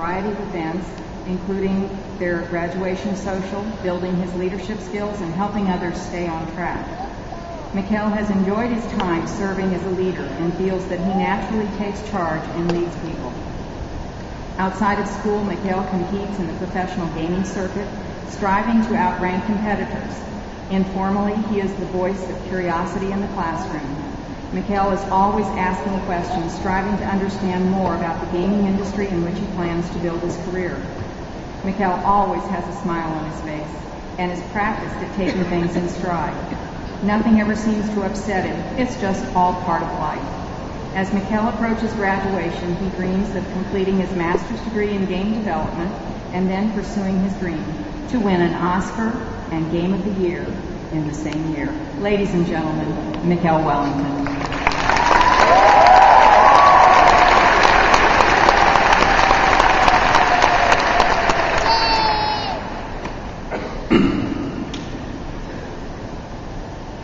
variety of events, including their graduation social, building his leadership skills, and helping others stay on track. Mikel has enjoyed his time serving as a leader and feels that he naturally takes charge and leads people. Outside of school, Mikel competes in the professional gaming circuit, striving to outrank competitors. Informally, he is the voice of curiosity in the classroom. Mikel is always asking questions, striving to understand more about the gaming industry in which he plans to build his career. Mikel always has a smile on his face and is practiced at taking things in stride. Nothing ever seems to upset him. It's just all part of life. As Mikel approaches graduation, he dreams of completing his master's degree in game development and then pursuing his dream to win an Oscar and Game of the Year in the same year. Ladies and gentlemen, Mikel Wellington.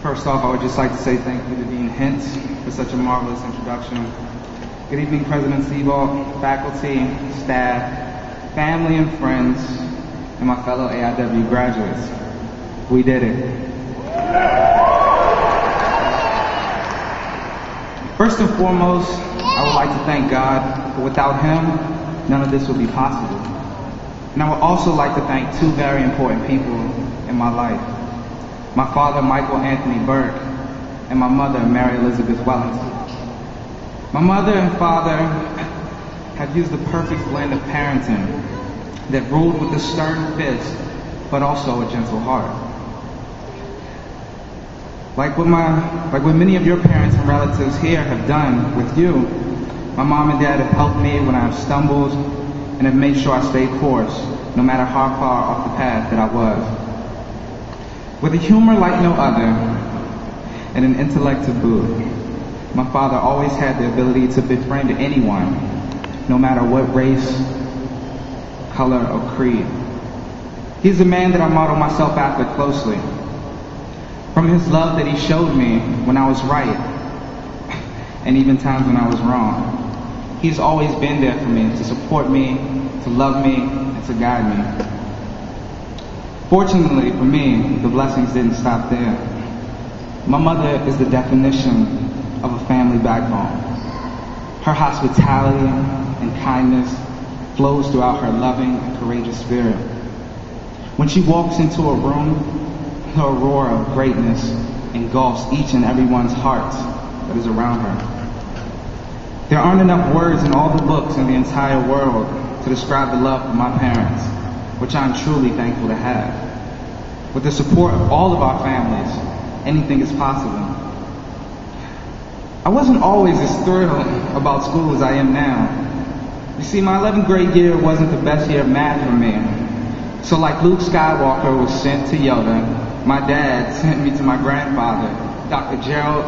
First off, I would just like to say thank you to Dean Hintz for such a marvelous introduction. Good evening, President Seabolt, faculty, staff, family and friends, and my fellow AIW graduates. We did it. First and foremost, I would like to thank God, for without Him, none of this would be possible. And I would also like to thank two very important people in my life. My father, Michael Anthony Burke, and my mother, Mary Elizabeth Wellington. My mother and father have used the perfect blend of parenting that ruled with a stern fist, but also a gentle heart. Like what many of your parents and relatives here have done with you, my mom and dad have helped me when I have stumbled and have made sure I stayed course, no matter how far off the path that I was. With a humor like no other, and an intellect to boot, my father always had the ability to befriend anyone, no matter what race, color, or creed. He's a man that I model myself after closely. From his love that he showed me when I was right, and even times when I was wrong, he's always been there for me, to support me, to love me, and to guide me. Fortunately for me, the blessings didn't stop there. My mother is the definition of a family backbone. Her hospitality and kindness flows throughout her loving and courageous spirit. When she walks into a room, her aurora of greatness engulfs each and everyone's hearts that is around her. There aren't enough words in all the books in the entire world to describe the love of my parents, which I'm truly thankful to have. With the support of all of our families, anything is possible. I wasn't always as thrilled about school as I am now. You see, my 11th grade year wasn't the best year of math for me. So like Luke Skywalker was sent to Yoda, my dad sent me to my grandfather, Dr. Gerald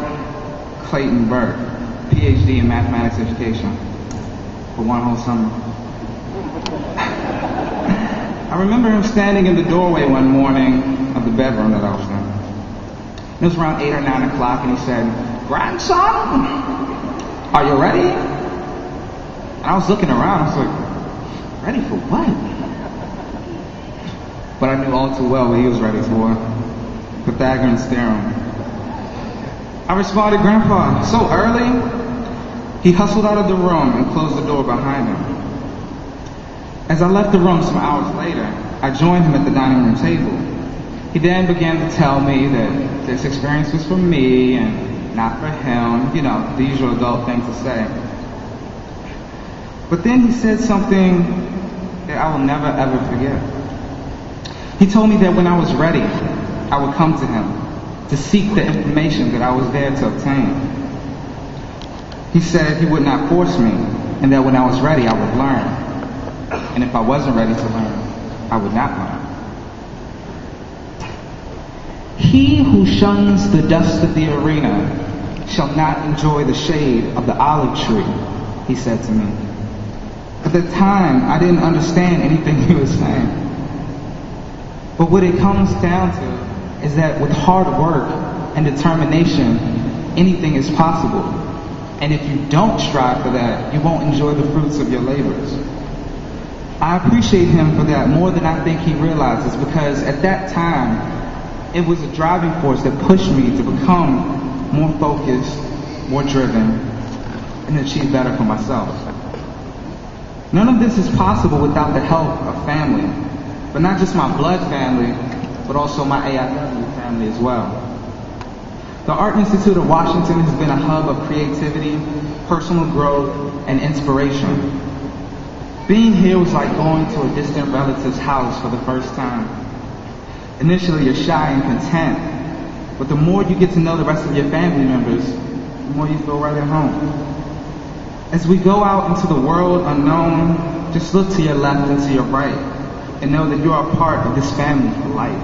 Clayton Burke, PhD in mathematics education, for one whole summer. I remember him standing in the doorway one morning of the bedroom that I was in. It was around 8 or 9 o'clock, and he said, "Grandson, are you ready?" And I was looking around. I was like, "Ready for what?" But I knew all too well what he was ready for. Pythagorean's theorem. I responded, "Grandpa, so early?" He hustled out of the room and closed the door behind him. As I left the room some hours later, I joined him at the dining room table. He then began to tell me that this experience was for me and not for him, you know, the usual adult thing to say. But then he said something that I will never ever forget. He told me that when I was ready, I would come to him to seek the information that I was there to obtain. He said he would not force me, and that when I was ready, I would learn. And if I wasn't ready to learn, I would not learn. He who shuns the dust of the arena shall not enjoy the shade of the olive tree, he said to me. At the time, I didn't understand anything he was saying. But what it comes down to is that with hard work and determination, anything is possible. And if you don't strive for that, you won't enjoy the fruits of your labors. I appreciate him for that more than I think he realizes, because at that time, it was a driving force that pushed me to become more focused, more driven, and achieve better for myself. None of this is possible without the help of family, but not just my blood family, but also my AIW family as well. The Art Institute of Washington has been a hub of creativity, personal growth, and inspiration. Being here was like going to a distant relative's house for the first time. Initially, you're shy and content, but the more you get to know the rest of your family members, the more you feel right at home. As we go out into the world unknown, just look to your left and to your right, and know that you are a part of this family for life.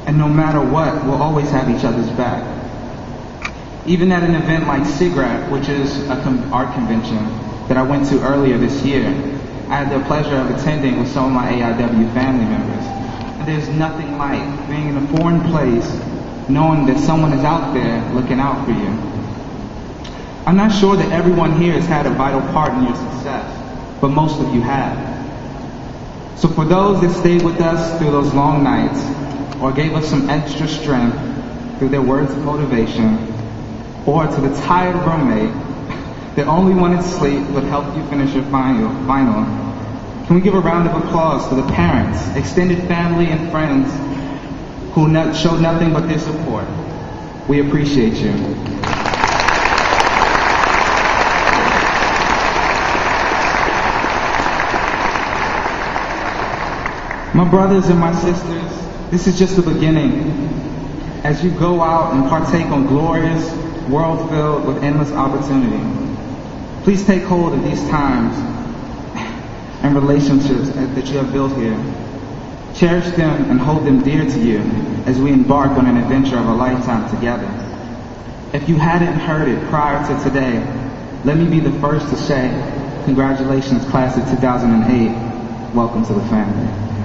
And no matter what, we'll always have each other's back. Even at an event like SIGGRAPH, which is an art convention that I went to earlier this year, I had the pleasure of attending with some of my AIW family members. And there's nothing like being in a foreign place, knowing that someone is out there looking out for you. I'm not sure that everyone here has had a vital part in your success, but most of you have. So for those that stayed with us through those long nights, or gave us some extra strength through their words of motivation, or to the tired roommate that only wanted sleep but helped you finish your final, can we give a round of applause to the parents, extended family, and friends who showed nothing but their support. We appreciate you. My brothers and my sisters, this is just the beginning. As you go out and partake on glorious world filled with endless opportunity, please take hold of these times and relationships that you have built here. Cherish them and hold them dear to you as we embark on an adventure of a lifetime together. If you hadn't heard it prior to today, let me be the first to say, congratulations, class of 2008. Welcome to the family.